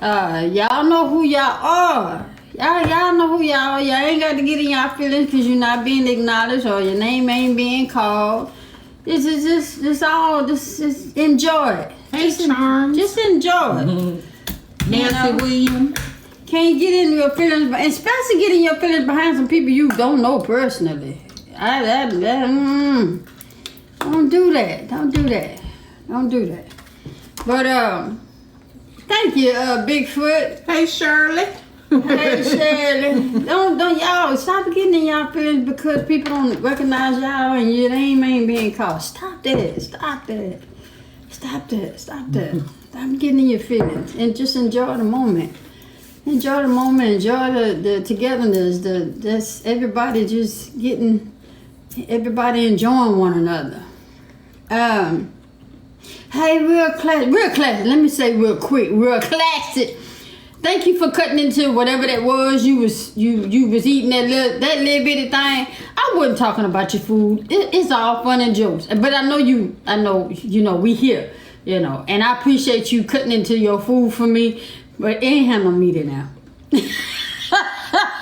Y'all know who y'all are. Y'all know who y'all are. Y'all ain't got to get in y'all feelings because you're not being acknowledged or your name ain't being called. This is just enjoy it. Hey, Charms. Just enjoy it. Nancy Williams. Can't get in your feelings, but especially getting your feelings behind some people you don't know personally. Don't do that. Don't do that. Don't do that. But thank you, Bigfoot. Hey, Shirley. Hey, Shirley. Don't y'all stop getting in y'all feelings because people don't recognize y'all and your name ain't being called. Stop that. Stop that. Stop that. Stop that. Stop getting in your feelings and just enjoy the moment. Enjoy the moment. Enjoy the togetherness. That's everybody just getting. Everybody enjoying one another. Hey, real classic. Let me say real quick, real classic. Thank you for cutting into whatever that was. You was eating that little bitty thing. I wasn't talking about your food. It's all fun and jokes. But I know you know we here, you know, and I appreciate you cutting into your food for me. But it ain't have no meat in there.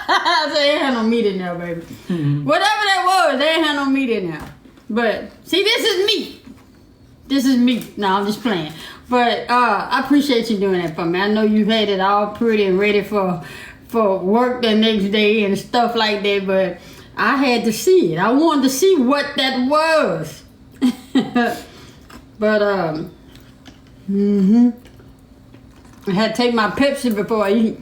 I said, ain't have no meat in there, baby. Mm-hmm. Whatever that was, they ain't have no meat in there. But see, this is me. This is me. No, I'm just playing. But I appreciate you doing that for me. I know you had it all pretty and ready for work the next day and stuff like that. But I had to see it. I wanted to see what that was. But I had to take my Pepsi before I eat.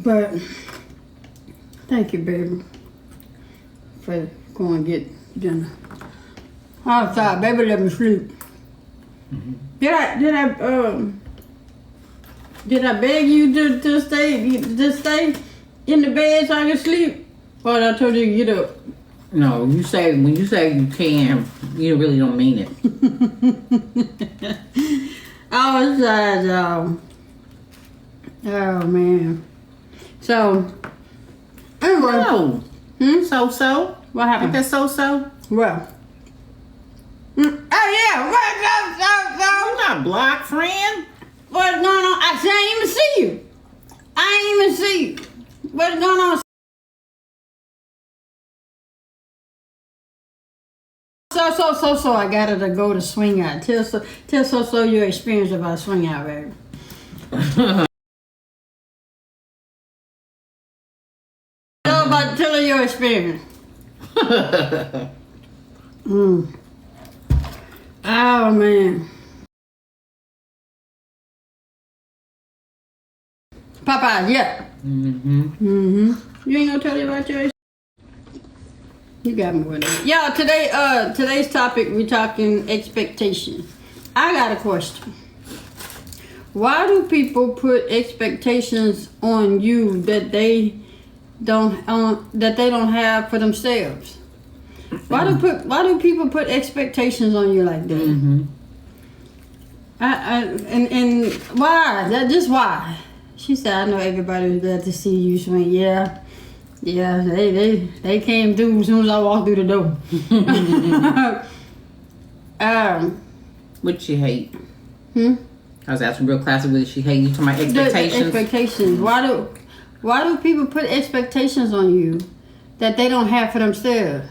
But thank you, baby, for going and get dinner. I'm sorry, baby, let me sleep. Mm-hmm. Did I beg you to stay in the bed so I can sleep? Or I told you to get up? No, when you say you can, you really don't mean it. I was tired, y'all. Oh man. So anyway. No. So? What happened? Ain't that so? Well. Oh yeah, what You not blocked, friend? what's going on? I ain't even see you. I ain't even see you. What's going on? So I got her to go to swing out. Tell so your experience about swing out, baby. Tell her your experience. Oh man. Popeye, yeah. You ain't gonna tell me about your experience? You got me with it. Y'all, today's topic, we're talking expectations. I got a question. Why do people put expectations on you that they don't have for themselves? Why do people put expectations on you like that? Mm-hmm. And why? Just why? She said, I know everybody was glad to see you swing. Yeah, they came through as soon as I walked through the door. What she hate? I was asking real classic. What did she hate? You talking about expectations? The expectations. Why do people put expectations on you that they don't have for themselves?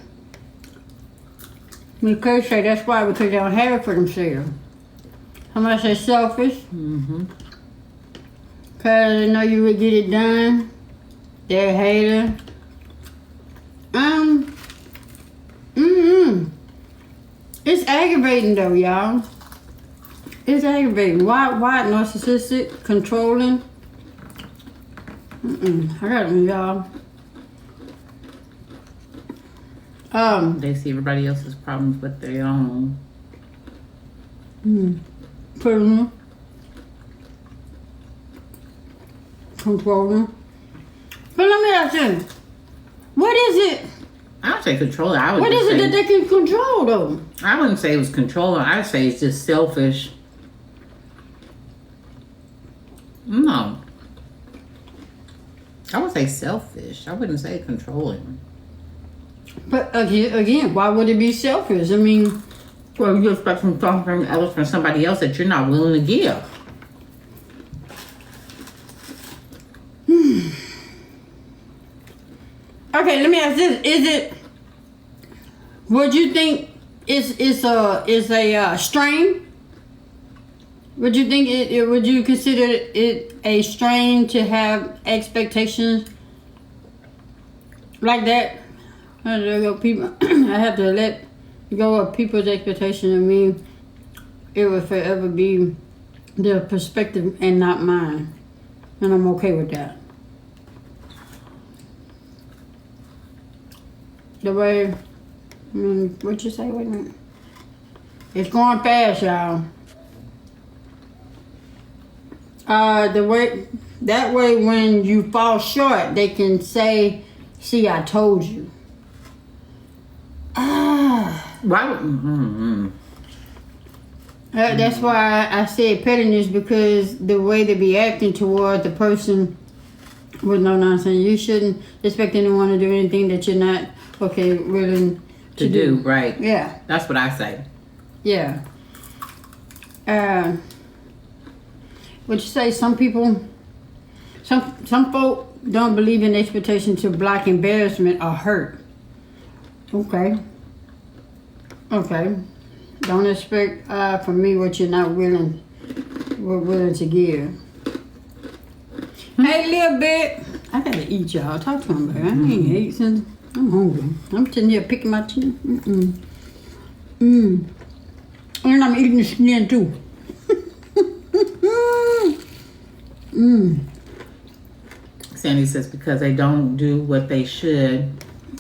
Because that's why, because they don't have it for themselves. How much they're selfish? Because they know you would get it done. They're a hater. It's aggravating though, y'all. It's aggravating. Why narcissistic, controlling? I got them, y'all. They see everybody else's problems but their own. Controlling. But let me ask you, what is it? I would say controlling. What is it that they can control though? I wouldn't say it was controlling. I'd say it's just selfish. No. I would say selfish. I wouldn't say controlling. But again, why would it be selfish? I mean, Well, you expect something else from somebody else that you're not willing to give. Okay, let me ask this: is it? Would you think it's a strain? Would you think would you consider it a strain to have expectations like that? I have to let go of people's expectations of me. It will forever be their perspective and not mine, and I'm okay with that. The way, what you say? Wait a minute. It's going fast, y'all. That way when you fall short, they can say, "See, I told you." Right. That's why I said pettiness, because the way they be acting toward the person with no nonsense. You shouldn't expect anyone to do anything that you're not willing to do. Right. Yeah. That's what I say. Yeah. Would you say some people, some folk don't believe in expectation to block embarrassment or hurt? Okay. Don't expect from me what you're not willing to give. Hey, little bit. I gotta eat, y'all. Talk to him, baby. I ain't ate since I'm hungry. I'm sitting here picking my teeth. And I'm eating the skin too. Sandy says because they don't do what they should.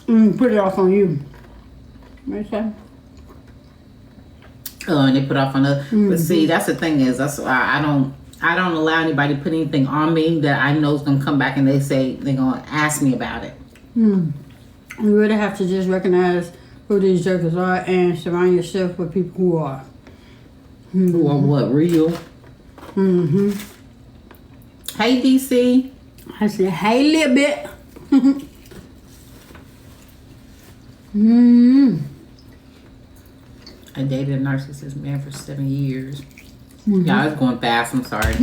Put it off on you. What's that? And they put off on others. But see, that's the thing is, that's why I don't allow anybody to put anything on me that I know is gonna come back and they're gonna ask me about it. You really have to just recognize who these jokers are and surround yourself with people who are. Who are what? Real? Hey, DC. I said, hey, little bit. I dated a narcissist man for 7 years. Yeah, I was going fast. I'm sorry.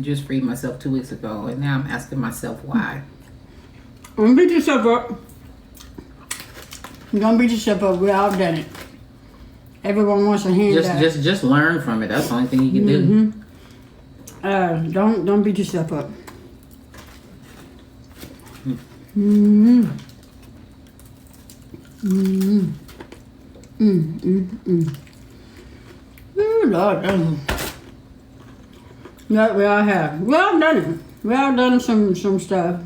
Just freed myself 2 weeks ago, and now I'm asking myself why. Don't beat yourself up. Don't beat yourself up. We all done it. Everyone wants a handout. Just learn from it. That's the only thing you can do. Don't beat yourself up. Oh, Lord. Yeah, we all have. We all done it. We all done some stuff.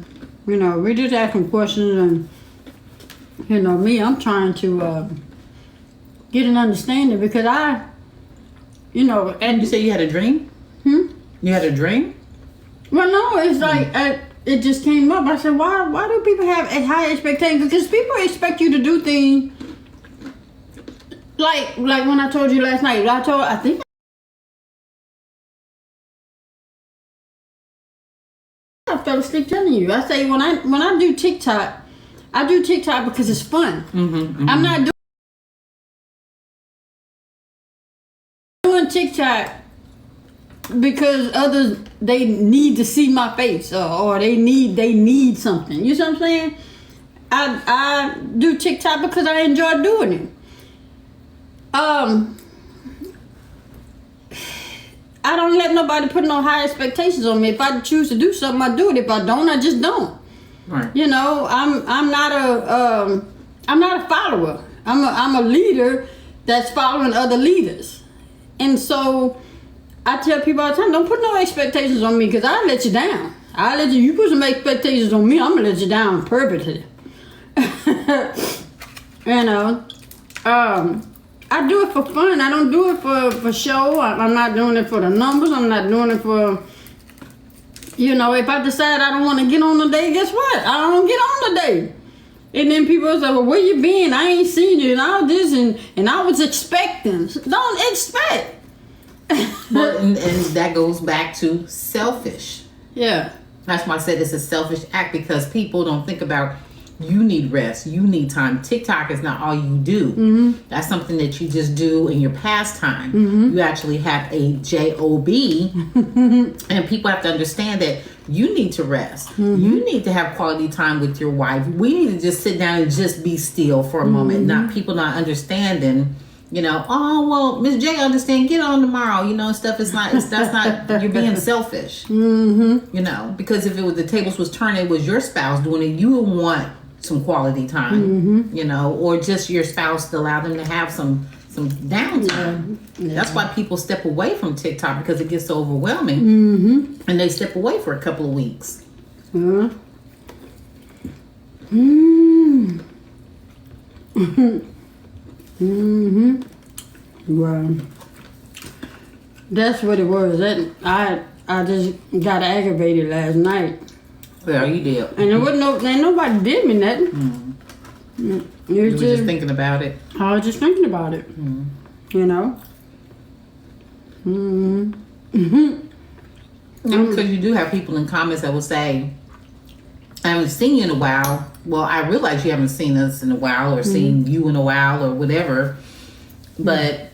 You know, we just asking questions, and you know, I'm trying to get an understanding, because And you say you had a dream? You had a dream? Well, no, it's like it just came up. I said, why do people have a high expectations? Because people expect you to do things like when I told you last night. I think I fell asleep telling you. I say when I do TikTok, I do TikTok because it's fun. I'm not doing TikTok because others, they need to see my face, or they need something. You see what I'm saying? I do TikTok because I enjoy doing it. I don't let nobody put no high expectations on me. If I choose to do something, I do it. If I don't, I just don't. Right. You know, I'm not a follower. I'm a leader that's following other leaders. And so I tell people all the time, don't put no expectations on me, because I'll let you down. You put some expectations on me, I'm gonna let you down perfectly. You know, I do it for fun. I don't do it for show. I'm not doing it for the numbers. I'm not doing it for, you know, if I decide I don't want to get on the day, guess what? I don't get on the day. And then people say, well, where you been? I ain't seen you and all this, and I was expecting. Don't expect. Well, and that goes back to selfish. Yeah. That's why I said it's a selfish act, because people don't think about you need rest. You need time. TikTok is not all you do. That's something that you just do in your pastime. You actually have a job, and people have to understand that you need to rest. You need to have quality time with your wife. We need to just sit down and just be still for a moment. Not people not understanding. You know, oh well, Miss J, understand. Get on tomorrow. You know, stuff is not. That's not. You're being selfish. You know, because if it was the tables was turned, it was your spouse doing it. You would want some quality time. You know, or just your spouse to allow them to have some downtime. That's why people step away from TikTok, because it gets so overwhelming, and they step away for a couple of weeks. Well, that's what it was. That I just got aggravated last night. Well, you did, and there wasn't ain't nobody did me nothing. You were just thinking about it. I was just thinking about it. You know. Because you do have people in comments that will say, I haven't seen you in a while. Well, I realize you haven't seen us in a while, or seen you in a while, or whatever. But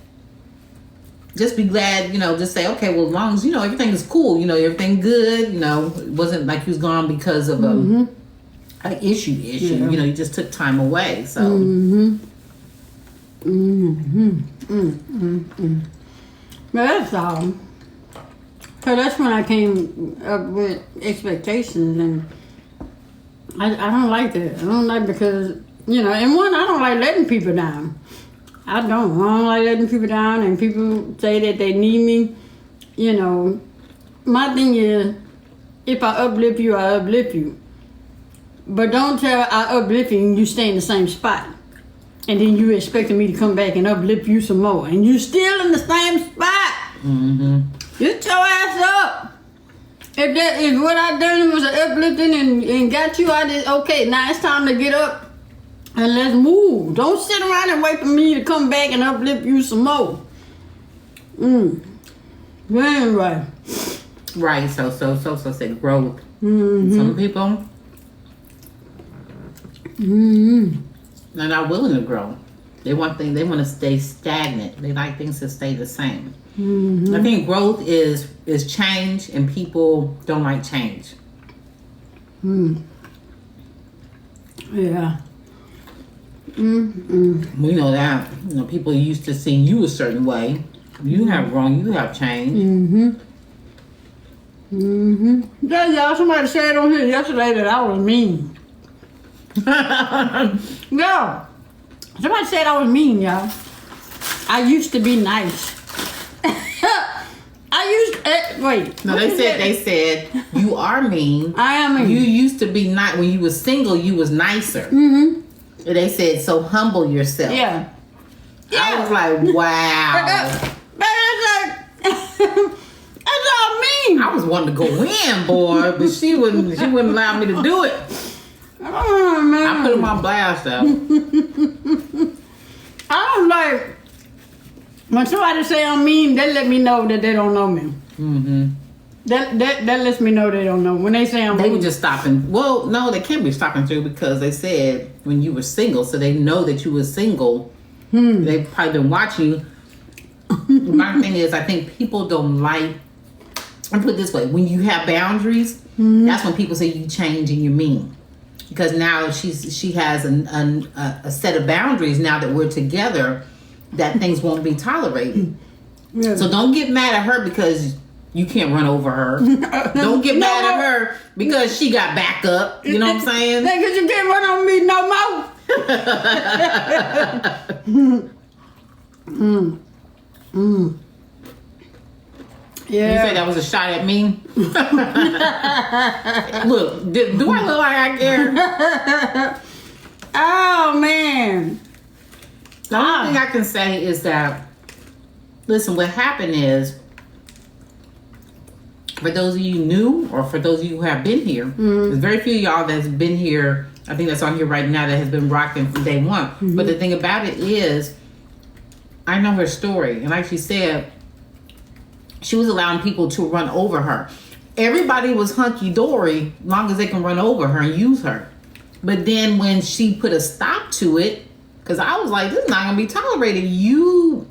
just be glad, you know, just say, okay, well, as long as, you know, everything is cool, you know, everything good, you know, it wasn't like you was gone because of an issue. You know, you just took time away. So. Well, that's all. So that's when I came up with expectations, and I don't like that. I don't like, because, you know, and one, I don't like letting people down. I don't like letting people down, and people say that they need me. You know, my thing is, if I uplift you, I uplift you. But don't tell I uplift you and you stay in the same spot. And then you expecting me to come back and uplift you some more. And you still in the same spot. Get your ass up. If what I done was uplifting and got you out of, okay, now it's time to get up and let's move. Don't sit around and wait for me to come back and uplift you some more. Anyway. Right, so said growth. Some people they're not willing to grow. They want to stay stagnant. They like things to stay the same. I think growth is change, and people don't like change. Yeah. We know that. You know, people used to see you a certain way. You have grown. You have changed. Yeah, y'all, somebody said on here yesterday that I was mean. No. Somebody said I was mean, y'all. I used to be nice. Wait. No, they said you are mean. I am mean. You used to be nice. When you was single, you was nicer. And they said, so humble yourself. Yeah. I was like, wow. That's all mean. I was wanting to go in, boy, but she wouldn't allow me to do it. Oh, man. I put him on blast though. I don't like when somebody say I'm mean. They let me know that they don't know me. That lets me know they don't know. When they say I'm they mean, were just stopping. Well, no, they can't be stopping through, because they said when you were single, so they know that you were single. They've probably been watching you. My thing is, I think people don't like. I put it this way: when you have boundaries, that's when people say you change and you're mean. Because now she has a set of boundaries now that we're together, that things won't be tolerated. Yeah. So don't get mad at her because you can't run over her. Don't get mad at her because she got back up. You know what I'm saying? Because you can't run on me no more. Yeah. You say that was a shot at me? Look, do I look like I care? Oh, man. The only thing I can say is that, listen, what happened is, for those of you new, or for those of you who have been here, there's very few of y'all that's been here, I think that's on here right now, that has been rocking from day one. But the thing about it is, I know her story. And like she said, she was allowing people to run over her. Everybody was hunky-dory long as they can run over her and use her. But then when she put a stop to it, because I was like, this is not going to be tolerated. You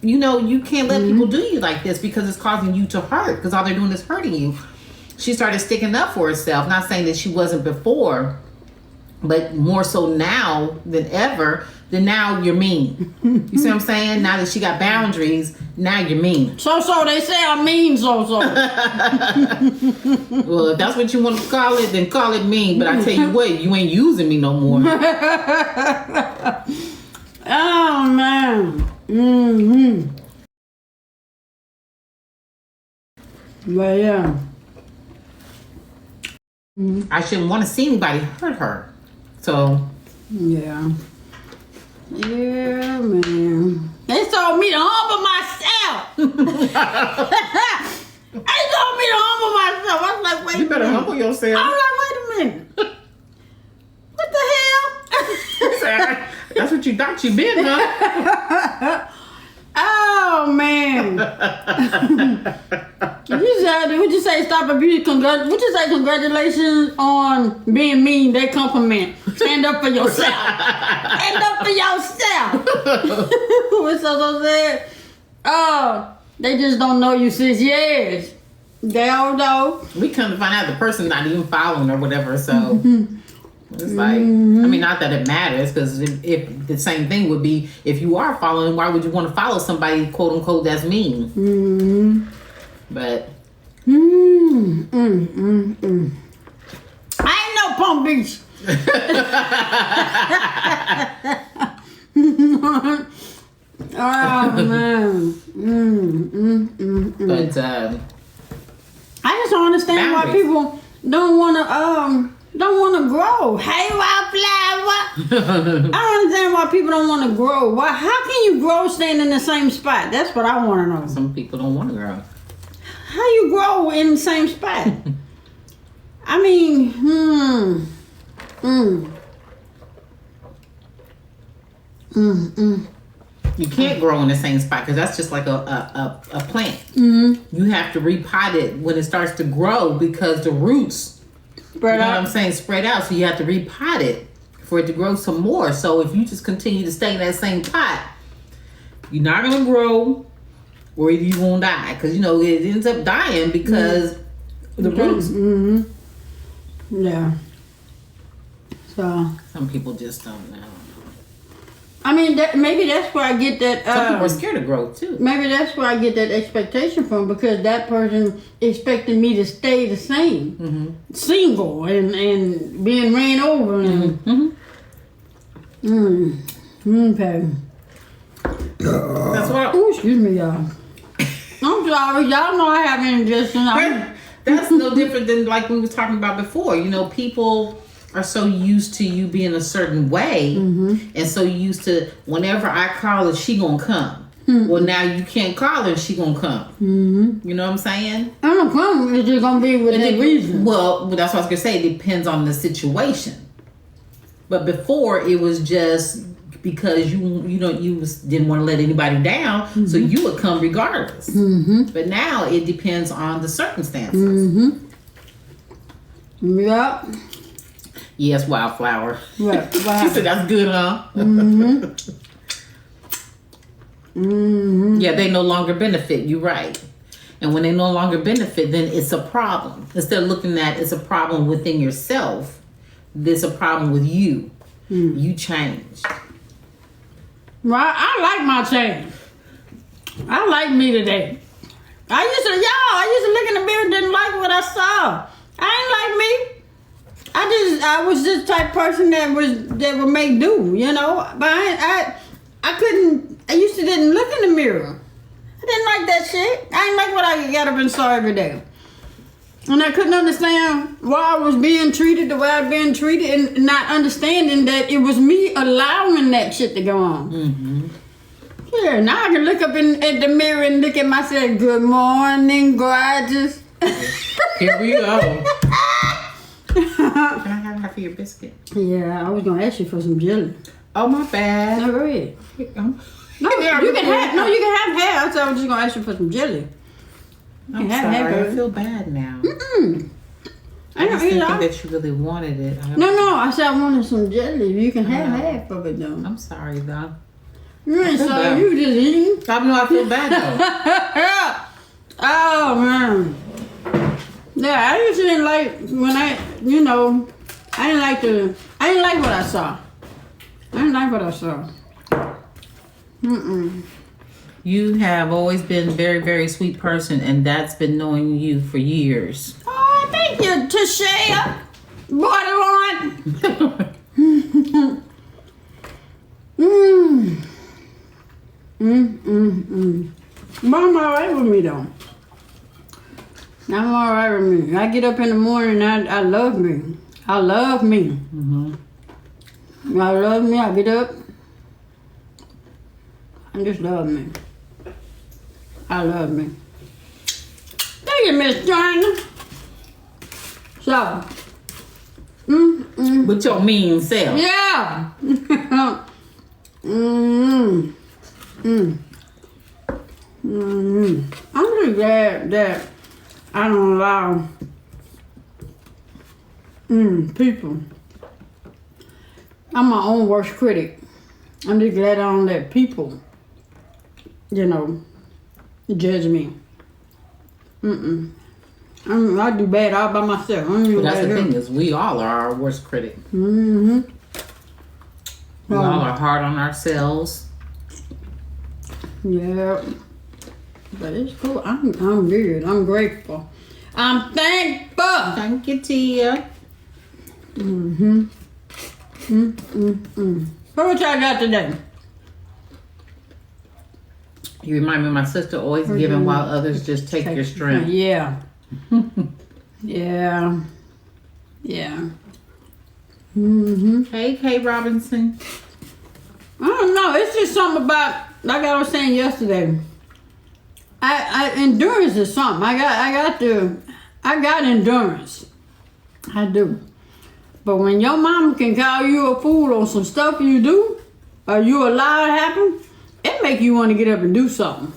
know, you can't let people do you like this because it's causing you to hurt, because all they're doing is hurting you. She started sticking up for herself. Not saying that she wasn't before, but more so now than ever. Then now you're mean. You see what I'm saying? Now that she got boundaries, now you're mean. So they say I'm mean. So. Well, if that's what you want to call it, then call it mean. But I tell you what, you ain't using me no more. Oh man. Mm-hmm. But yeah. I shouldn't want to see anybody hurt her. So. Yeah. Yeah, man. They told me to humble myself. They told me to humble myself. I was like, wait. You better humble yourself. I was like, wait a minute. What the hell? That's what you thought you been, huh? Oh man. Would you say stop abuse? Would you say congratulations on being mean? They compliment. Stand up for yourself. Stand up for yourself. What's so sad? Oh, they just don't know you since years. They don't know. We come to find out the person not even following or whatever. So it's like, I mean, not that it matters, because if the same thing would be if you are following, why would you want to follow somebody quote unquote that's mean? But I ain't no Palm Beach. Oh man. But I just don't understand why boundaries. people don't want to grow. Hey, wildflower. I don't understand why people don't want to grow. Why? How can you grow staying in the same spot? That's what I want to know. Some people don't want to grow. How you grow in the same spot? I mean, You can't grow in the same spot, because that's just like a plant. You have to repot it when it starts to grow, because the roots, spread out. what I'm saying, spread out. So you have to repot it for it to grow some more. So if you just continue to stay in that same pot, you're not going to grow, or either you won't die. Because, you know, it ends up dying because the roots. Yeah. So. Some people just don't know. I mean, maybe that's where I get that. Some people are scared of growth too. Maybe that's where I get that expectation from, because that person expected me to stay the same, single and being ran over. Okay. That's what. Oh, excuse me, y'all. I'm sorry, y'all know I have indigestion. That's no different than like we was talking about before. You know, people are so used to you being a certain way, and so used to whenever I call her, she gonna come. Well, now you can't call her, she gonna come. You know what I'm saying? I'm gonna come. It's just gonna be with that reason. Well, that's what I was gonna say. It depends on the situation. But before, it was just because you didn't want to let anybody down, so you would come regardless. But now it depends on the circumstances. Yep. Yes, Wildflower. What? She said that's good, huh? Yeah, they no longer benefit. You're right. And when they no longer benefit, then it's a problem. Instead of looking at it's a problem within yourself, there's a problem with you. You changed. Well, I like my change. I like me today. I used to look in the mirror and didn't like what I saw. I ain't like me. I was this type of person that would make do, you know. But I used to didn't look in the mirror. I didn't like that shit. I ain't like what I got up and saw every day. And I couldn't understand why I was being treated the way I was being treated, and not understanding that it was me allowing that shit to go on. Yeah, now I can look up at the mirror and look at myself. Good morning, gorgeous. Here we go. Can I have half of your biscuit? Yeah, I was gonna ask you for some jelly. Oh, my bad. No, go ahead. No, you can have half. So I was just gonna ask you for some jelly. I'm sorry. I feel bad now. I I just didn't think that you really wanted it. No. I said I wanted some jelly. You can have half of it though. I'm sorry though. You ain't sorry. You just eating. I know I feel bad though. Oh man. Yeah, I just didn't like when I didn't like what I saw. I didn't like what I saw. You have always been a very, very sweet person, and that's been knowing you for years. Oh, thank you, Tashea. Borderline. But I'm alright with me though. I'm alright with me. I get up in the morning and I love me. I love me. I love me. I get up. I just love me. I love me. Thank you, Miss Joanna. So, With your mean self. yeah. I'm just glad that I don't allow people. I'm my own worst critic. I'm just glad I don't let people, judge me. I do bad all by myself. But that's the thing is, we all are our worst critic. We all are hard on ourselves. Yeah. But it's cool. I'm good. I'm grateful. I'm thankful. Thank you, Tia. What y'all got today? You remind me of my sister always giving while others just take your strength. Yeah. Yeah. Hey, Kay Robinson. I don't know. It's just something about, like I was saying yesterday. Endurance is something. I got endurance. I do. But when your mama can call you a fool on some stuff you do, or you allow it to happen, it make you want to get up and do something.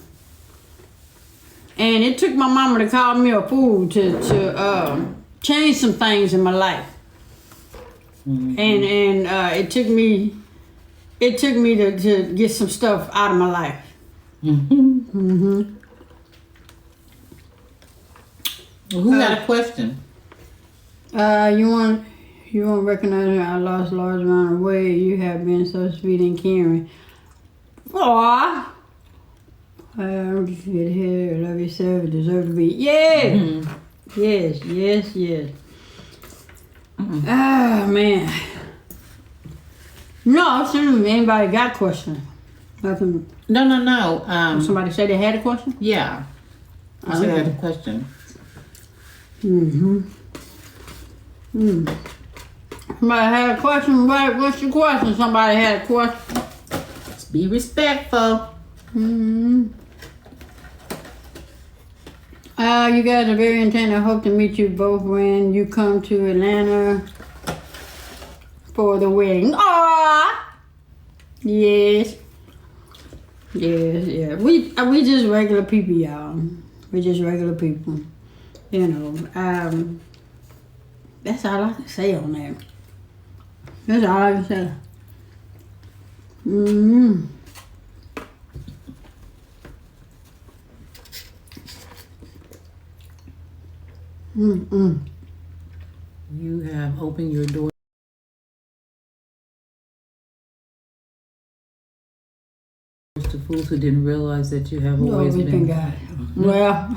And it took my mama to call me a fool to change some things in my life. And it took me to get some stuff out of my life. Well, who got a question? You want to recognize that I lost a large amount of weight. You have been so sweet and caring. Aww. I'm just good here. Love yourself. You deserve to be. Yeah. Yes. Ah, man. No, seriously, anybody got questions? Nothing. No. Somebody said they had a question? Yeah. I said I had a question. Somebody had a question? What's your question? Somebody had a question? Just be respectful. You guys are very intent. I hope to meet you both when you come to Atlanta for the wedding. Aww. Yes. We just regular people, y'all. We just regular people. That's all I can say on that. That's all I can say. You have opened your door to fools who didn't realize that you have always been God. Well,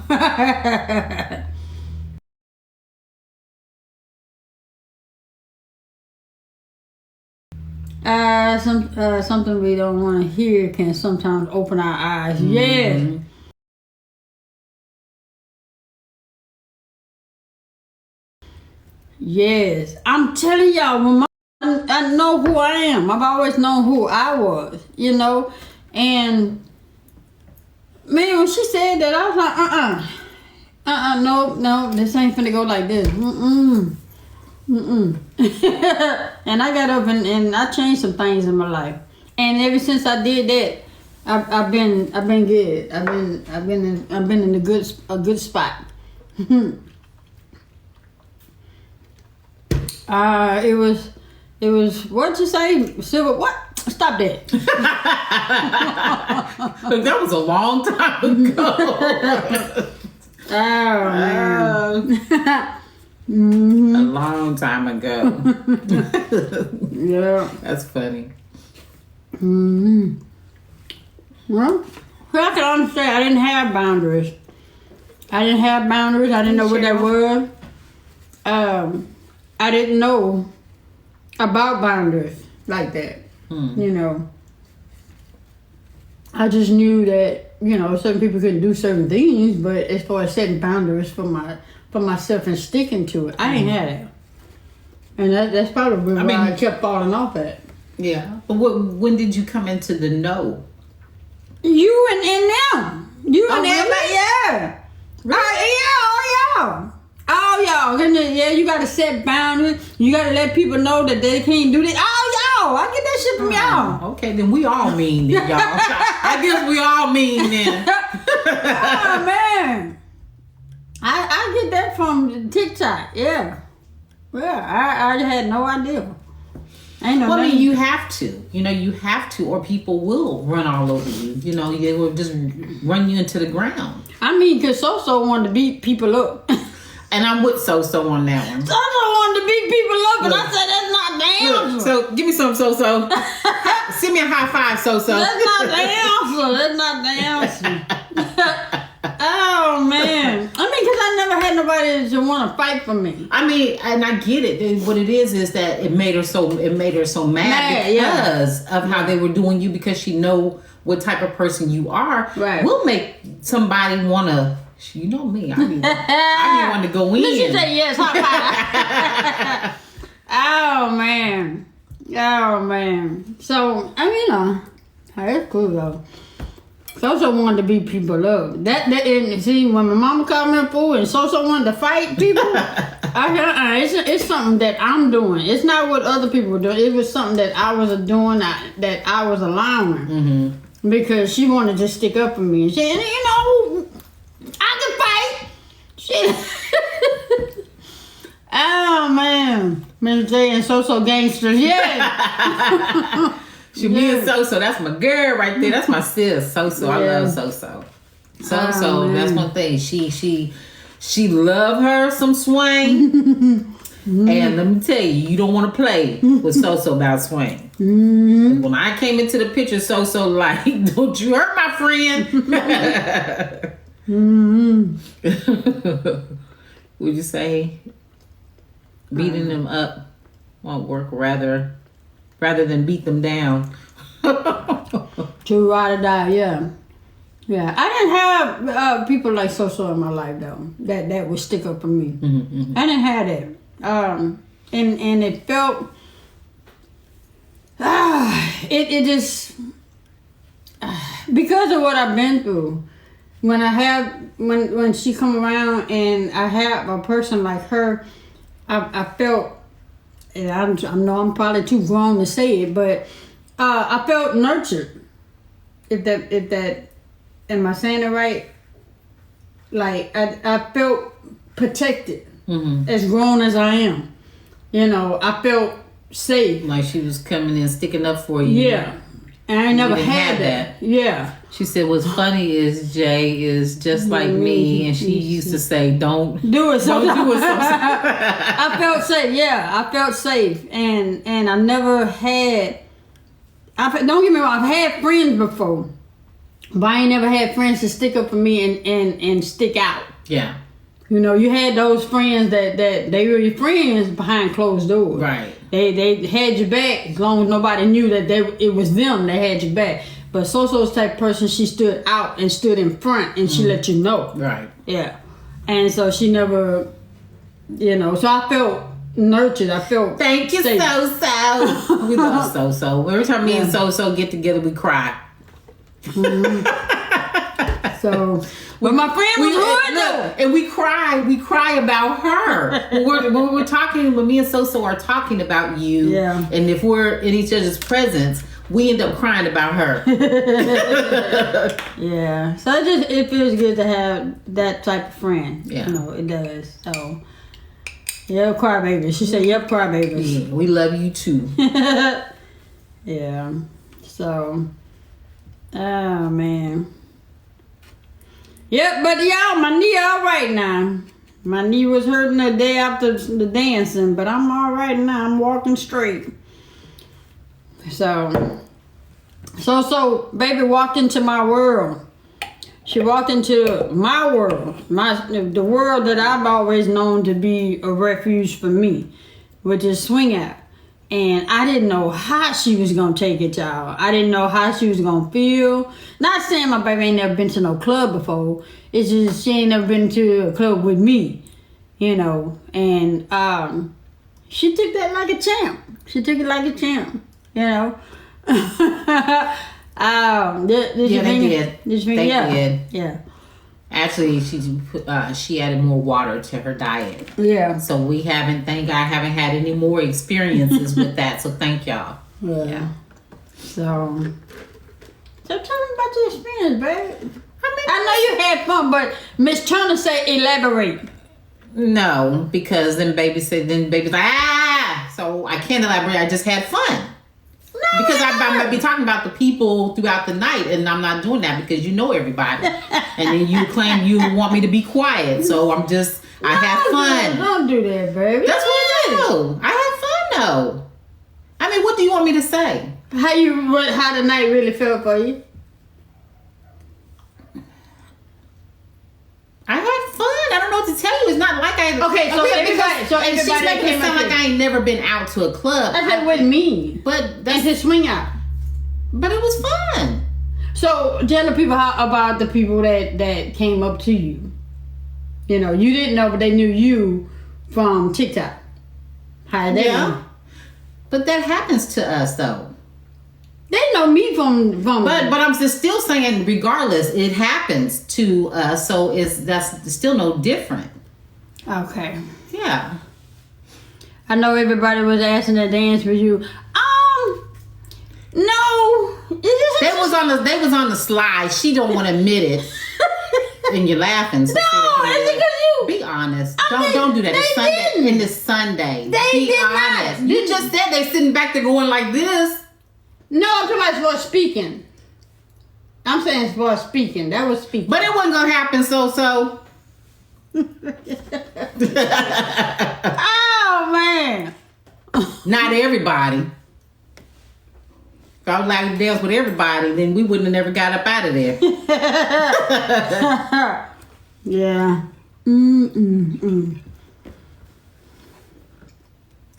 something we don't want to hear can sometimes open our eyes. Yeah. Yes, I'm telling y'all, I know who I am. I've always known who I was, and man, when she said that, I was like, no, this ain't finna go like this. And I got up and I changed some things in my life, and ever since I did that, I've been good. I've been in a good spot. It was what'd you say? Silver what? Stop that. Look, that was a long time ago. Oh man. A long time ago. Yeah. That's funny. Well, I can understand. I didn't have boundaries. I didn't know what that was. I didn't know about boundaries like that. You know. I just knew that, you know, certain people couldn't do certain things, but as far as setting boundaries for myself and sticking to it, I ain't had that. And that's probably where I kept falling off at. Yeah. But when did you come into the no? You and them. You and them. Really? Yeah. Right. Yeah. Oh, y'all. Yeah, you got to set boundaries. You got to let people know that they can't do this. Oh, y'all. I get that shit from y'all. Okay, then we all mean then, y'all. I guess we all mean then. Oh, man. I get that from TikTok. Yeah. I had no idea. Well, I mean, you have to. You know, you have to, or people will run all over you. You know, they will just run you into the ground. I mean, because So-So wanted to beat people up. And I'm with So-So on that one. So-So wanted to beat people up, and I said, that's not the answer. So, give me some So-So. Send me a high five, So-So. That's not the answer. Oh, man. I mean, because I never had nobody to want to fight for me. I mean, and I get it. And what it is that it made her so mad because of how they were doing you, because she know what type of person you are. Right. Will make somebody want to, you know me, I be want to go in. Did you say yes? High five. Oh, man. So, I mean, that's cool, though. So-So wanted to beat people up. And see, when my mama called me a fool and So-So wanted to fight people, it's something that I'm doing. It's not what other people were doing. It was something that I was doing, that I was allowing. Mm-hmm. Because she wanted to stick up for me. And she, you know, I can fight. Shit. Oh, man. Miss J and So-So gangsters, yeah. Me and So-So, that's my girl right there. That's my sis, So-So. I love So-So. So-So, that's one thing. She love her some swing. And let me tell you, you don't want to play with So-So about swing. When I came into the picture, So-So like, don't you hurt my friend. Would you say beating them up won't work rather than beat them down? To ride or die, yeah. Yeah, I didn't have people like So-So in my life, though, that would stick up for me. I didn't have that. And it felt, it just, because of what I've been through, when she come around and I have a person like her, I felt, and I know I'm probably too grown to say it, but I felt nurtured. If that, am I saying it right? Like I felt protected, as grown as I am. You know, I felt safe. Like she was coming in, sticking up for you. Yeah, and I never had that. Yeah. She said, "What's funny is Jay is just like me," and she used to say, "Don't do it." Don't do it. I felt safe. Yeah, I felt safe, and I never had. Don't get me wrong. I've had friends before, but I ain't never had friends to stick up for me and stick out. Yeah. You know, you had those friends that they were your friends behind closed doors. Right. They had your back as long as nobody knew that it was them that had your back. But So-So's type of person, she stood out and stood in front and she let you know. Right. Yeah. And so she never, you know, so I felt nurtured. I felt Thank you, safe. So-So. We love So-So. Every time me and So-So get together, we cry. So, but my friend was hood though. And we cry about her. when we're talking, when me and So-So are talking about you, Yeah. and if we're in each other's presence, we end up crying about her. Yeah. So it feels good to have that type of friend. Yeah. You know, it does. So Yep, crybaby. She said, yep, crybabies. Yeah, we love you too. Yeah. So, oh, man. Yep, but y'all, my knee all right now. My knee was hurting the day after the dancing, but I'm all right now. I'm walking straight. So, baby walked into my world. She walked into my world, the world that I've always known to be a refuge for me, which is swing out. And I didn't know how she was gonna take it, y'all. I didn't know how she was gonna feel. Not saying my baby ain't never been to no club before. It's just she ain't never been to a club with me, you know. And she took that like a champ. She took it like a champ, you know. They did. Yeah. Actually, she added more water to her diet. Yeah. So we haven't, thank God, haven't had any more experiences with that. So thank y'all. Yeah. So tell me about your experience, babe. I know you had fun, but Miss Turner said elaborate. No, because then baby's like, so I can't elaborate. I just had fun. Because I might be talking about the people throughout the night, and I'm not doing that because you know everybody. And then you claim you want me to be quiet, so I have fun. Don't do that, baby. That's what I do. I have fun, though. I mean, what do you want me to say? How the night really felt for you? I had fun. I don't know what to tell you. It's not like I... Okay, so everybody she's making it sound like I ain't never been out to a club. That's with me. But that's... And to swing out. But it was fun. So tell the people about the people that came up to you. You know, you didn't know, but they knew you from TikTok. How they know? But that happens to us, though. They know me from But I'm just still saying, regardless, it happens to us, so that's still no different. Okay. Yeah. I know everybody was asking to dance with you. No. They was on the slide. She don't want to admit it. And you're laughing. So it's because you. Be honest. Don't do that. It's Sunday. Didn't. It's Sunday. Be honest. Not. You just said they sitting back there going like this. No, I'm talking about for speaking. I'm saying for speaking. That was speaking. But it wasn't gonna happen. So. Oh man. Not everybody. If I was like to dance with everybody, then we wouldn't have never got up out of there. Yeah.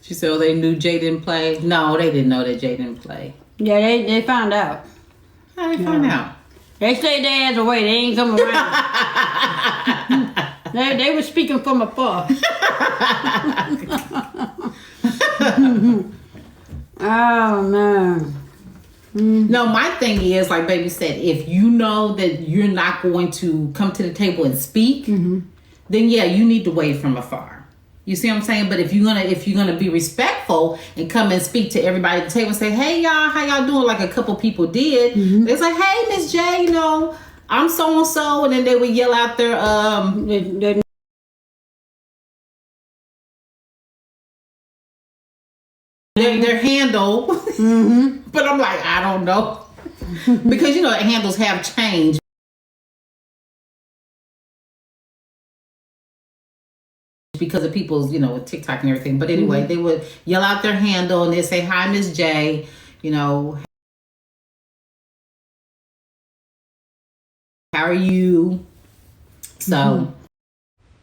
She said, "Oh, they knew Jay didn't play." No, they didn't know that Jay didn't play. Yeah, they found out. How they find out? They stayed their ass away. They ain't come around. they were speaking from afar. Oh man. No, my thing is, like baby said, if you know that you're not going to come to the table and speak, then yeah, you need to wave from afar. You see what I'm saying? But if you're gonna be respectful and come and speak to everybody at the table and say, "Hey y'all, how y'all doing?" Like a couple people did. It's like, "Hey Miss J, you know, I'm so and so," and then they would yell out their their handle. But I'm like, I don't know. Because handles have changed. Because of people's, with TikTok and everything. But anyway, they would yell out their handle and they'd say, "Hi, Miss J, how are you?" So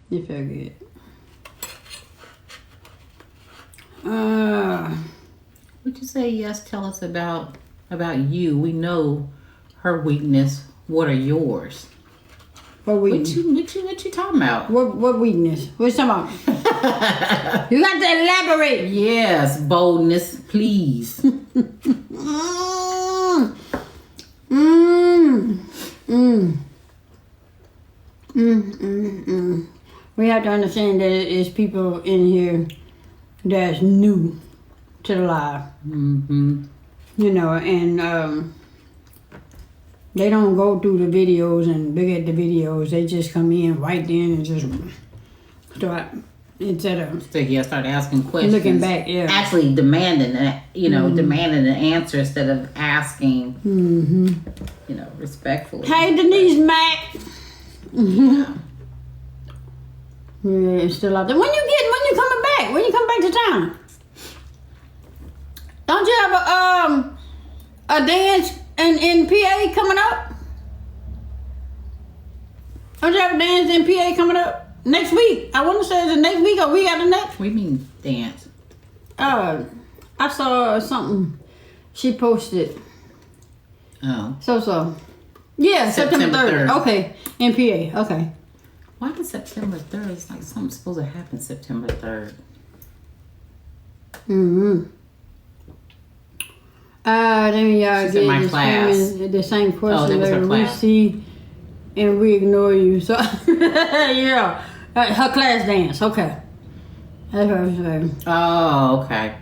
you feel good. Would you say yes? Tell us about you. We know her weakness. What are yours? What weakness? What you talking about? What weakness? What you talking about? You got to elaborate. Yes, boldness, please. We have to understand that there's people in here that's new to the live. And they don't go through the videos and look at the videos. They just come in right then and just start instead of start asking questions. looking back, yeah. Actually demanding that, demanding an answer instead of asking, respectfully. Hey, Denise Mac. Yeah. Yeah, it's still out there. When you coming back? When you come back to town? Don't you have a dance in PA coming up? Don't you have a dance in PA coming up next week? I want to say it's the next week or week after next. What do you mean dance? I saw something she posted. Oh. So. Yeah, September 3rd. Okay, in PA. Okay. Why is September 3rd? It's like something's supposed to happen September 3rd. Then y'all She's in my get class. the same question that was her that we class. see and we ignore you. So, yeah. Her class dance. Okay. That's what I'm saying. Oh, okay.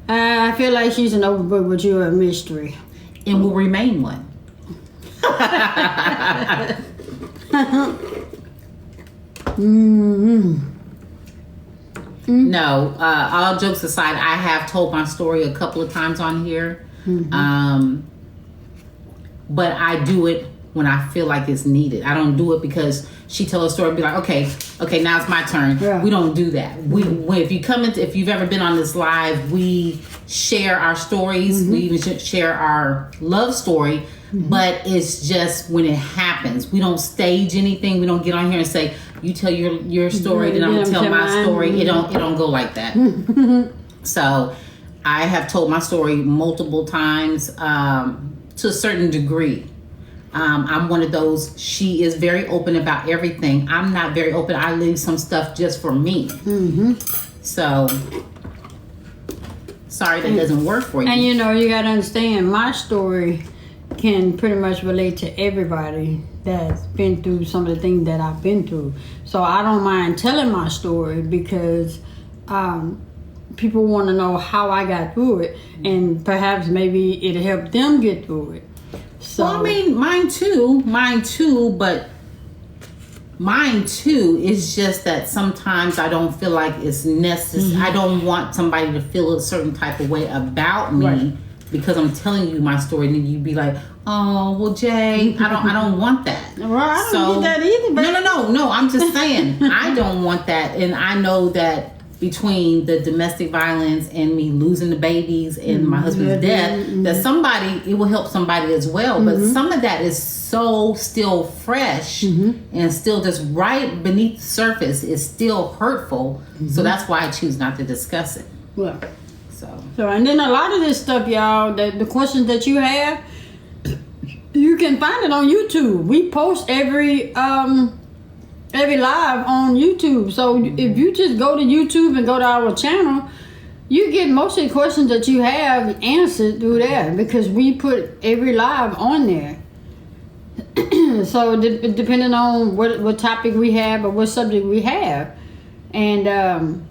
I feel like she's an overbook, but you're a mystery. And will remain one. No, all jokes aside, I have told my story a couple of times on here. But I do it when I feel like it's needed. I don't do it because she tell a story, be like, okay, now it's my turn. Yeah. We don't do that. If you've ever been on this live, we share our stories. We even share our love story. But it's just when it happens. We don't stage anything. We don't get on here and say, you tell your story, then I'm gonna tell my story. It don't go like that. So I have told my story multiple times to a certain degree. I'm one of those, she is very open about everything. I'm not very open. I leave some stuff just for me. So sorry that doesn't work for you. And you got to understand, my story can pretty much relate to everybody that's been through some of the things that I've been through. So I don't mind telling my story because people want to know how I got through it, and perhaps maybe it'll help them get through it. So, well, I mean, mine too, but mine too is just that sometimes I don't feel like it's necessary. I don't want somebody to feel a certain type of way about me because I'm telling you my story, and then you'd be like, oh, well, Jay, I don't want that. Well, I don't get that either, baby. No, I'm just saying, I don't want that, and I know that between the domestic violence and me losing the babies and my husband's death, that it will help somebody as well. But some of that is so still fresh and still just right beneath the surface is still hurtful. So that's why I choose not to discuss it. Well, so and then a lot of this stuff, y'all, the questions that you have, you can find it on YouTube. We post every live on YouTube. So if you just go to YouTube and go to our channel, you get most of the questions that you have answered through there because we put every live on there. So depending on what topic we have or what subject we have, and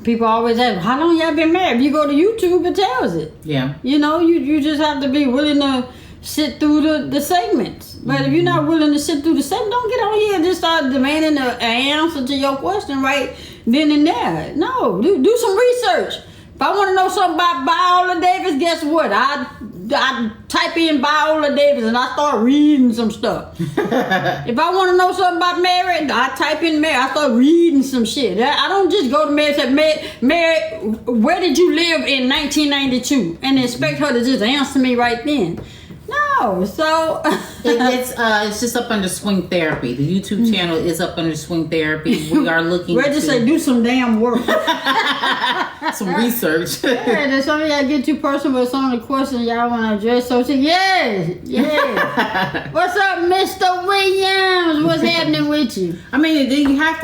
people always ask, how long y'all been married? If you go to YouTube, it tells it. Yeah. You just have to be willing to sit through the segments. But if you're not willing to sit through the segment, don't get on here and just start demanding an answer to your question right then and there. No, do some research. If I want to know something about Viola Davis, guess what? I type in Viola Davis and I start reading some stuff. If I want to know something about Mary, I type in Mary. I start reading some shit. I don't just go to Mary and say, Mary, where did you live in 1992? And expect her to just answer me right then. No, so it's just up under Swing Therapy. The YouTube channel is up under Swing Therapy. We are looking. We're just say do some damn work, some research. Yeah, there's something I get too personal with some of the questions y'all want to address. So say yes. What's up, Mr. Williams? What's happening with you? I mean, then you have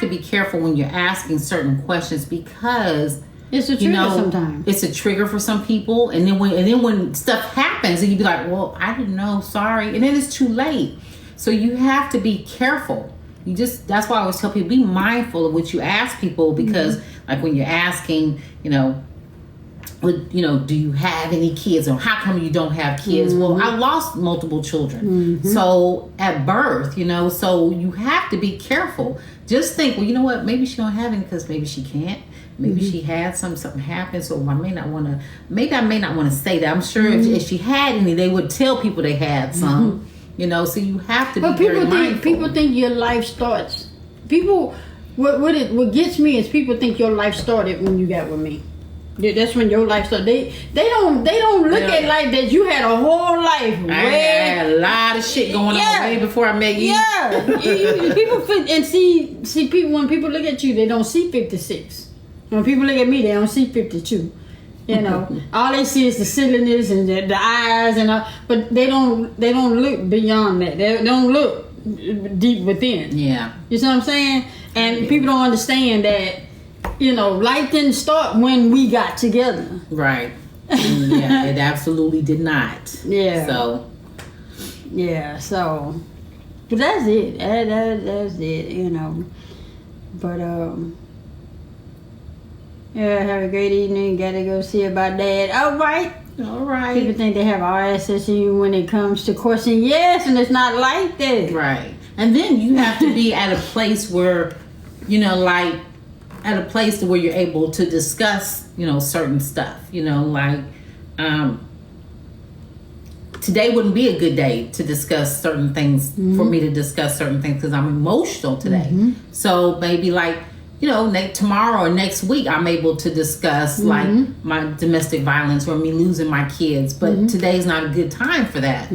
to be careful when you're asking certain questions because. It's a trigger sometimes. It's a trigger for some people, and then when stuff happens, and you be like, "Well, I didn't know, sorry," and then it's too late. So you have to be careful. That's why I always tell people, be mindful of what you ask people because, like when you're asking, do you have any kids, or how come you don't have kids? Well, I lost multiple children. So at birth, so you have to be careful. Just think, well, you know what? Maybe she don't have any because maybe she can't. Maybe she had something happened, so I may not want to say that. I'm sure if she had any, they would tell people they had some. So you have to be very mindful. People think your life starts. What gets me is people think your life started when you got with me. That's when your life started. They don't look at life that you had a whole life. I had a lot of shit going on way before I met you. Yeah, people see people when people look at you, they don't see 56. When people look at me, they don't see 52. All they see is the silliness and the eyes and all, but they don't look beyond that. They don't look deep within. Yeah, you see what I'm saying? And people don't understand that. Life didn't start when we got together. Right. Yeah, it absolutely did not. Yeah. So. Yeah. So. But that's it. That's it. But yeah. Have a great evening. Gotta go see about Dad. All right. People think they have all access to you when it comes to questioning. Yes, and it's not like that. Right. And then you have to be at a place where, at a place where you're able to discuss, certain stuff, today wouldn't be a good day to discuss certain things, for me to discuss certain things, because I'm emotional today. So maybe tomorrow or next week, I'm able to discuss my domestic violence or me losing my kids, but today's not a good time for that,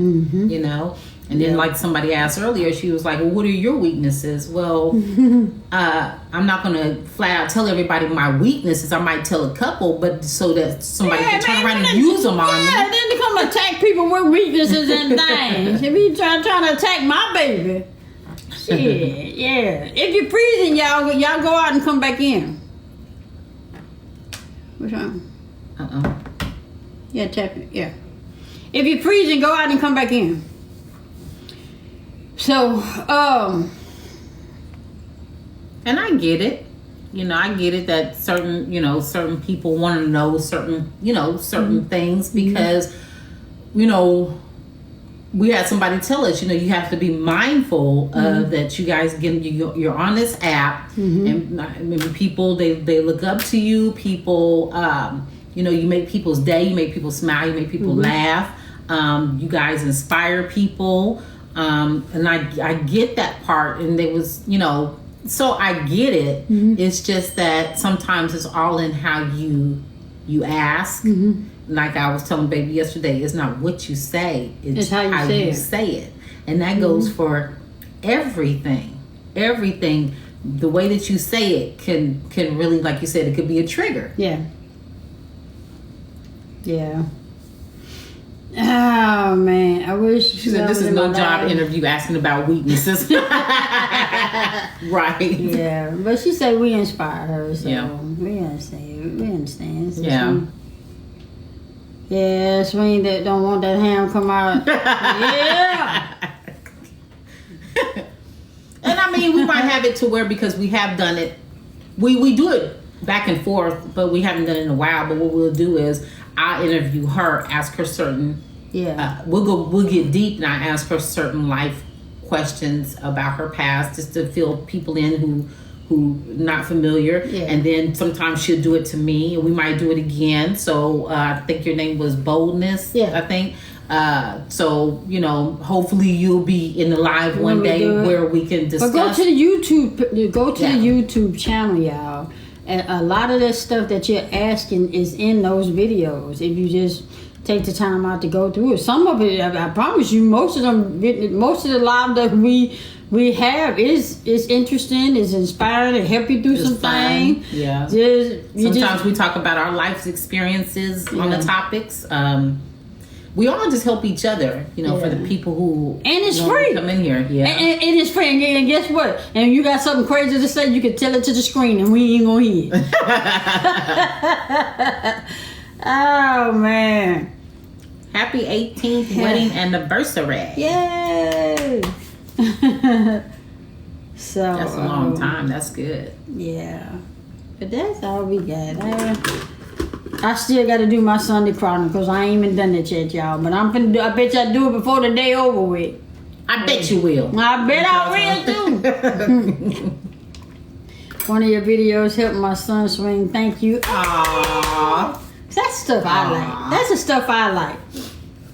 And then, like somebody asked earlier, she was like, well, what are your weaknesses? Well, I'm not going to flat out tell everybody my weaknesses. I might tell a couple, but so that somebody can turn around and use them on me. Yeah, then to come attack people with weaknesses and things. If you trying to attack my baby. Shit, yeah. If you're freezing, y'all go out and come back in. What's wrong? Yeah, tap it, yeah. If you're freezing, go out and come back in. So, and I get it. I get it that certain people want to know certain things because, we had somebody tell us, you have to be mindful of that. You guys you're on this app, and maybe people they look up to you. People, you make people's day, you make people smile, you make people laugh. You guys inspire people. And I get that part, and there was, so I get it. It's just that sometimes it's all in how you ask. Like I was telling baby yesterday, it's not what you say, it's how you say it. And that goes for everything. The way that you say it can really, like you said, it could be a trigger. Yeah. Oh man, I wish. She said, "This is no job interview asking about weaknesses." Right. Yeah, but she said we inspire her, so we understand. So Swing that don't want that ham come out. Yeah. And I mean, we might have it to where, because we have done it, we do it back and forth, but we haven't done it in a while. But what we'll do is I'll interview her, ask her certain. We'll get deep, and I ask her certain life questions about her past, just to fill people in who not familiar. And then sometimes she'll do it to me, and we might do it again. So I think your name was Boldness. I think. So hopefully you'll be in the live one day where we can discuss. But go to the YouTube. Go to the YouTube channel, y'all. And a lot of that stuff that you're asking is in those videos. If you just take the time out to go through it. Some of it, I promise you, most of the live that we have is interesting, is inspiring, and help you through some things. Yeah. Sometimes we talk about our life's experiences on the topics. We all just help each other, for the people who and it's free. Come in here, and it is free. And guess what? And you got something crazy to say, you can tell it to the screen, and we ain't gonna hear it. Oh man! Happy 18th wedding anniversary! Yay! So that's a long time. That's good. Yeah, but that's all we got. I still got to do my Sunday Chronicles. I ain't even done it yet, y'all. But I bet you I do it before the day over with. I bet you will. I bet I will too. One of your videos helped my son swing. Thank you. Aww. That's stuff I like. That's the stuff I like.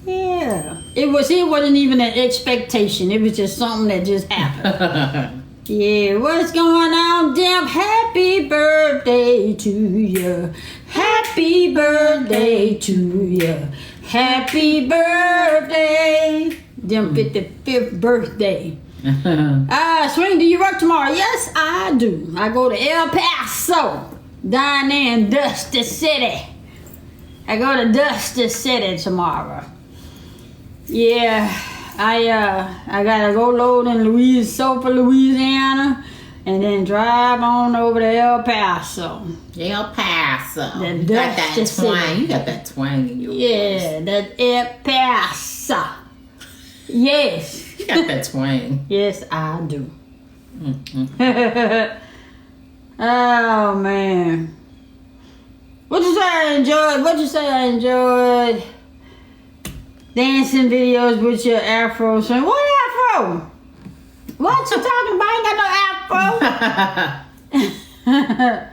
Yeah. It wasn't even an expectation. It was just something that just happened. Yeah, what's going on, Dimp? Happy birthday to you. Happy birthday to you. Happy birthday. Dimp 55th birthday. Swing, do you work tomorrow? Yes, I do. I go to El Paso, down there in Dusty City. I go to Dusty City tomorrow. Yeah, I gotta go load in Louisiana, and then drive on over to El Paso. El Paso. The You got that Dusty twang. City. You got that twang in your voice. Yeah, that El Paso. Yes. You got that twang. Yes, I do. Mm-hmm. Oh man. What'd you say I enjoyed? What'd you say I enjoyed? Dancing videos with your afro swing. What afro? What you talking about? I ain't got no afro.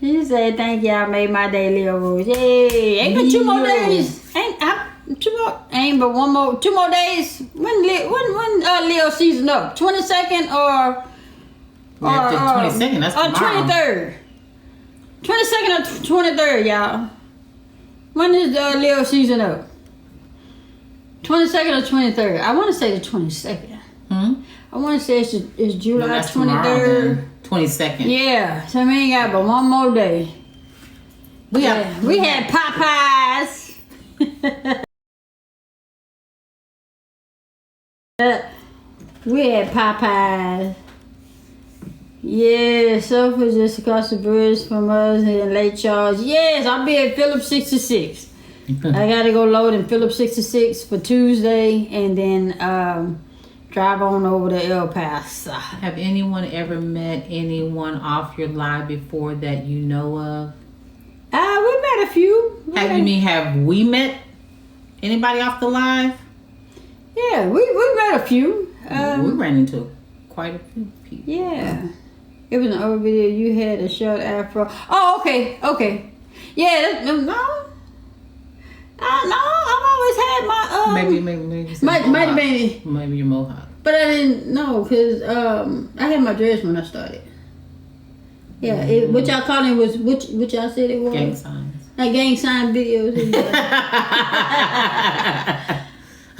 He said, thank you, I made my day, Leo Rose. Yay. Ain't but 2 more days. Ain't but 2 more days. When Leo season up? 22nd or The 22nd, that's tomorrow. 23rd. 22nd or 23rd, y'all. When is Leo season up? 22nd or 23rd? I want to say the 22nd. I want to say it's July 23rd. 22nd. Yeah, so we ain't got but 1 more day. We had Popeyes. We had Popeyes. Yeah, Sofa's just across the bridge from us in Lake Charles. Yes, I'll be at Phillips 66. I gotta go load in Phillips 66 for Tuesday, and then drive on over to El Paso. Have anyone ever met anyone off your live before that you know of? We met a few. Have we met anybody off the live? Yeah, we met a few. We ran into quite a few people. Yeah. It was an old video. You had a short afro. Oh, okay. Yeah, no. I've always had my Maybe might have been, maybe your mohawk. but I didn't know because I had my dress when I started. Yeah, what y'all calling was what y'all said it was? Gang signs. Like gang sign videos.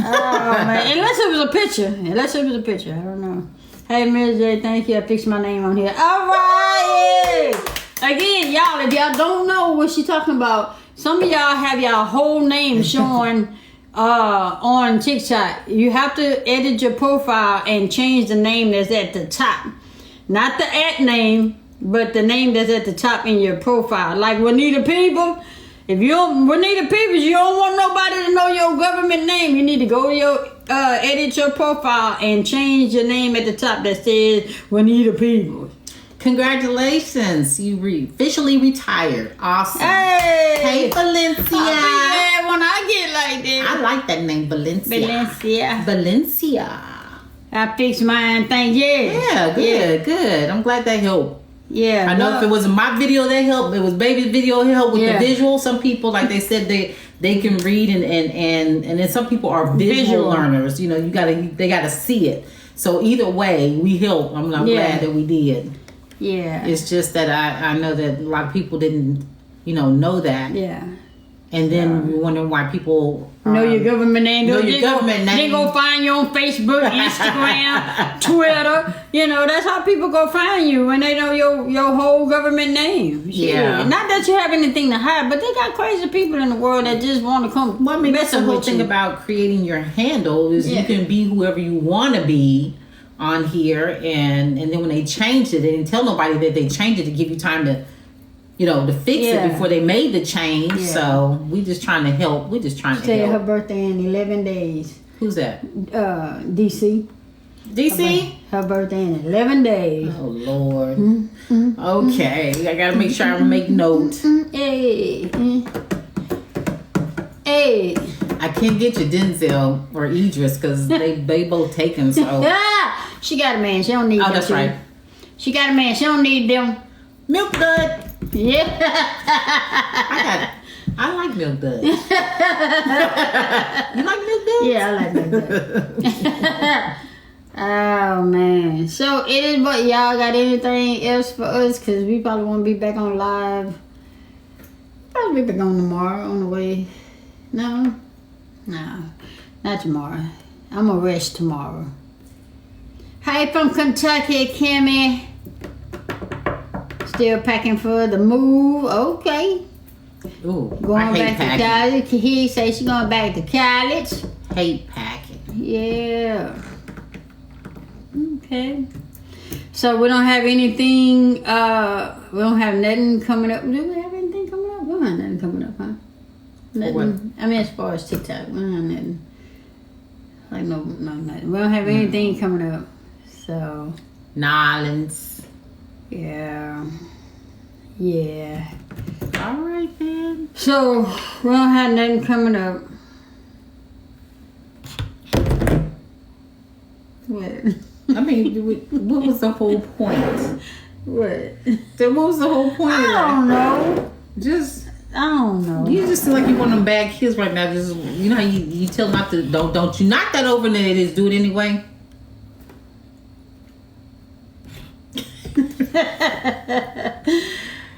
Oh man, unless it was a picture. I don't know. Hey Ms. J, thank you. I fixed my name on here. All right. Again, y'all, if y'all don't know what she's talking about, some of y'all have y'all whole name showing on TikTok. You have to edit your profile and change the name that's at the top. Not the @ name, but the name that's at the top in your profile. Like Juanita People. If you don't, Juanita Peoples, you don't want nobody to know your government name. You need to go to your, edit your profile and change your name at the top that says Juanita Peoples. Congratulations, you officially retired. Awesome. Hey, Valencia. I'll be glad when I get like that. I like that name, Valencia. Valencia. I fixed mine. Thank you. Yeah, good. I'm glad that helped. Yeah. I know if it wasn't my video that helped, it was baby's video help with the visual. Some people, like they said, they can read and then some people are visual learners. You know, they gotta see it. So either way, we help. I'm glad that we did. Yeah. It's just that I know that a lot of people didn't, know that. Yeah. And then we wonder why people know your government name. They go find you on Facebook, Instagram, Twitter. That's how people go find you when they know your whole government name. Yeah. Not that you have anything to hide, but they got crazy people in the world that just want to come. Well, I mean, that's the whole thing about creating your handle is you can be whoever you want to be on here, and then when they changed it, they didn't tell nobody that they changed it to give you time to. To fix it before they made the change. Yeah. So we just trying to help. We're just trying to help. Her birthday in 11 days. Who's that? DC. DC? Her birthday in 11 days. Oh, Lord. Okay. I got to make sure I make note. Hey. Hey. I can't get you Denzel or Idris because they both taken, so. She got a man. She don't need them. Oh, that's right. She got a man. She don't need them. Milk Dud. Yeah. I like Milk Dud. You like Milk Dud? Yeah, I like Milk Dud. Oh, man. So, it is, but y'all got anything else for us? Because we probably won't be back on live. Probably be back on tomorrow on the way. No, not tomorrow. I'm going to rest tomorrow. Hi from Kentucky, Kimmy. Still packing for the move. Okay. Ooh, Going back to college. He say she going back to college. Hate packing. Yeah. Okay. So we don't have anything. We don't have nothing coming up. Do we have anything coming up? We don't have nothing coming up, huh? Nothing. What? I mean, as far as TikTok, we don't have nothing. Like no, nothing. We don't have anything coming up. So. Nolans. Yeah. All right then. So we don't have nothing coming up. What? I mean, what was the whole point? What? What was the whole point? I don't know. I don't know. You just seem like you one of them bad kids right now. Just you know how you tell not to don't you knock that over and then just do it anyway.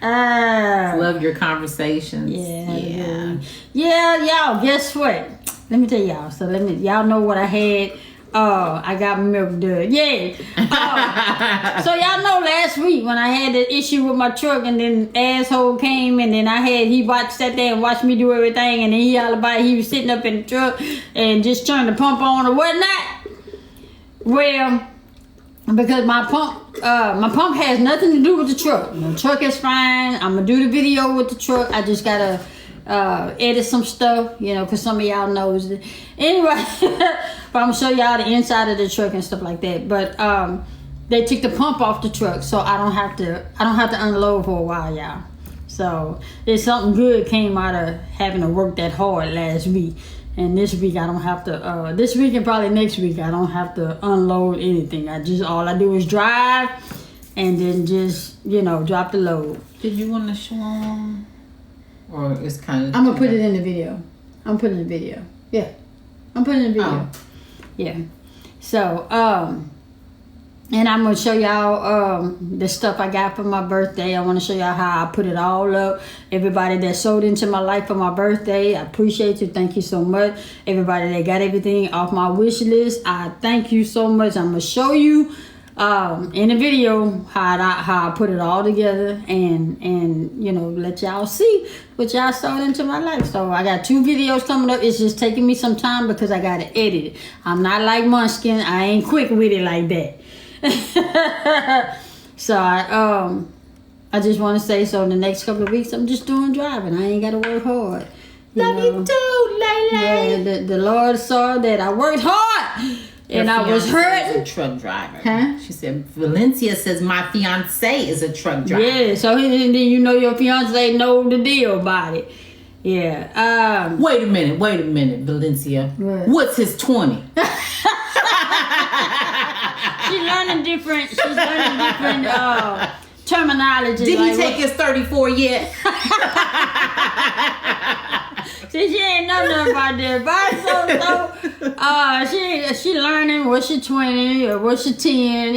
Love your conversations. Yeah, y'all. Guess what? Let me tell y'all. So y'all know what I had. I got my milk done. Yeah. So y'all know last week when I had the issue with my truck and then asshole came and then he sat there and watched me do everything and then he all about he was sitting up in the truck and just turned the pump on or whatnot. Well, because my pump has nothing to do with the truck. The truck is fine. I'm gonna do the video with the truck. I just gotta edit some stuff, because some of y'all knows it. Anyway, but I'm gonna show y'all the inside of the truck and stuff like that. But they took the pump off the truck, so I don't have to unload for a while, y'all. So there's something good came out of having to work that hard last week. And this week I don't have to. This week and probably next week I don't have to unload anything. All I do is drive, and then just drop the load. Did you want to show them, or it's kind of? I'm gonna put it in the video. I'm putting the video. Yeah, I'm putting the video. Oh. Yeah. So and I'm gonna show y'all the stuff I got for my birthday. I want to show y'all how I put it all up. Everybody that sold into my life for my birthday, I appreciate you. Thank you so much. Everybody that got everything off my wish list, I thank you so much. I'm gonna show you in the video how I put it all together and let y'all see what y'all sold into my life. So I got 2 videos coming up. It's just taking me some time because I gotta edit it. I'm not like Munchkin. I ain't quick with it like that. So I just want to say, so in the next couple of weeks I'm just doing driving. I ain't got to work hard. Love you too, Lele. Yeah, the Lord saw that I worked hard and I was hurting. A truck driver. Huh? She said Valencia says my fiance is a truck driver. Yeah, so then your fiance know the deal about it. Yeah. Wait a minute, Valencia. What? What's his 20? She's learning different terminology. Did he take his 34 yet? See, she ain't know nothing about that. But she learning. Was she 20 or was she 10?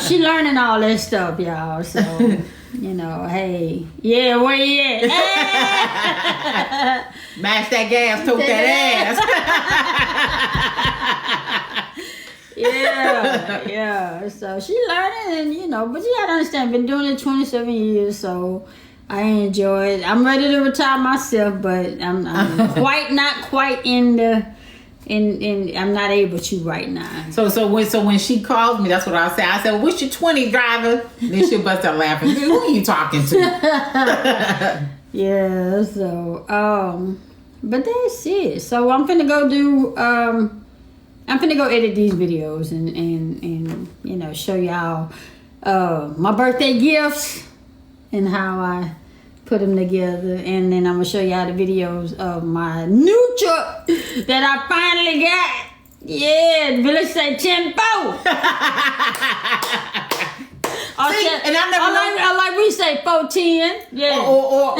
She learning all that stuff, y'all. So hey, yeah, where you at? Hey! Mash that gas, tote that ass. Yeah. So she learning, and but you gotta understand, been doing it 27 years, so I enjoy it. I'm ready to retire myself, but I'm not quite in the. I'm not able to right now. So when she calls me, that's what I say. I said, "What's your 20 driver?" Then she'll bust out laughing. Who are you talking to? Yeah. So but that's it. So I'm finna go do I'm finna go edit these videos and you know, show y'all my birthday gifts and how I put them together, and then I'm gonna show y'all the videos of my new truck that I finally got. Yeah, the village say 10-4. See, and I never I like we say 410. Yeah. Or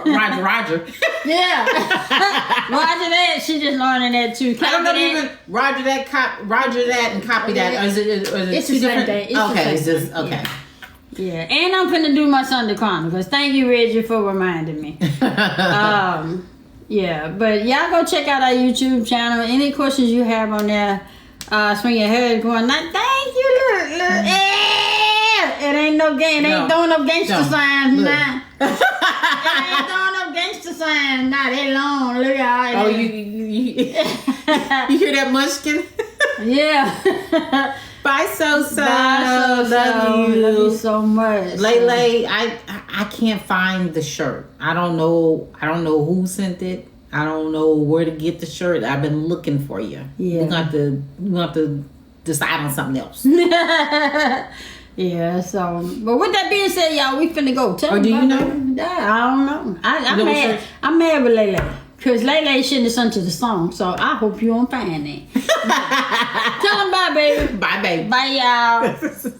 Roger. Yeah. Roger that. She just learning that too. I don't know even Roger that and copy that. Or is it It's two the same different? thing. It's Okay, the it's same just thing. okay. Yeah, and I'm finna do my Sunday Chronicles. Thank you, Reggie, for reminding me. Yeah, but y'all go check out our YouTube channel. Any questions you have on there, swing your head going, like, thank you, look. It ain't no game. It ain't throwing up gangster signs now. It ain't throwing up gangster signs now. They long. Look out. Oh, you hear that munchkin? Yeah. Bye, so. Bye, Love you. Love you so much. Lele, I can't find the shirt. I don't know who sent it. I don't know where to get the shirt. I've been looking for you. Yeah. We're gonna have to decide on something else. Yeah, so, but with that being said, y'all, we finna go. Tell Or do you know? Yeah, I don't know. I'm mad with Lele. Because Lele shouldn't have sung to the song, so I hope you don't find it. Tell them bye, baby. Bye, baby. Bye, y'all.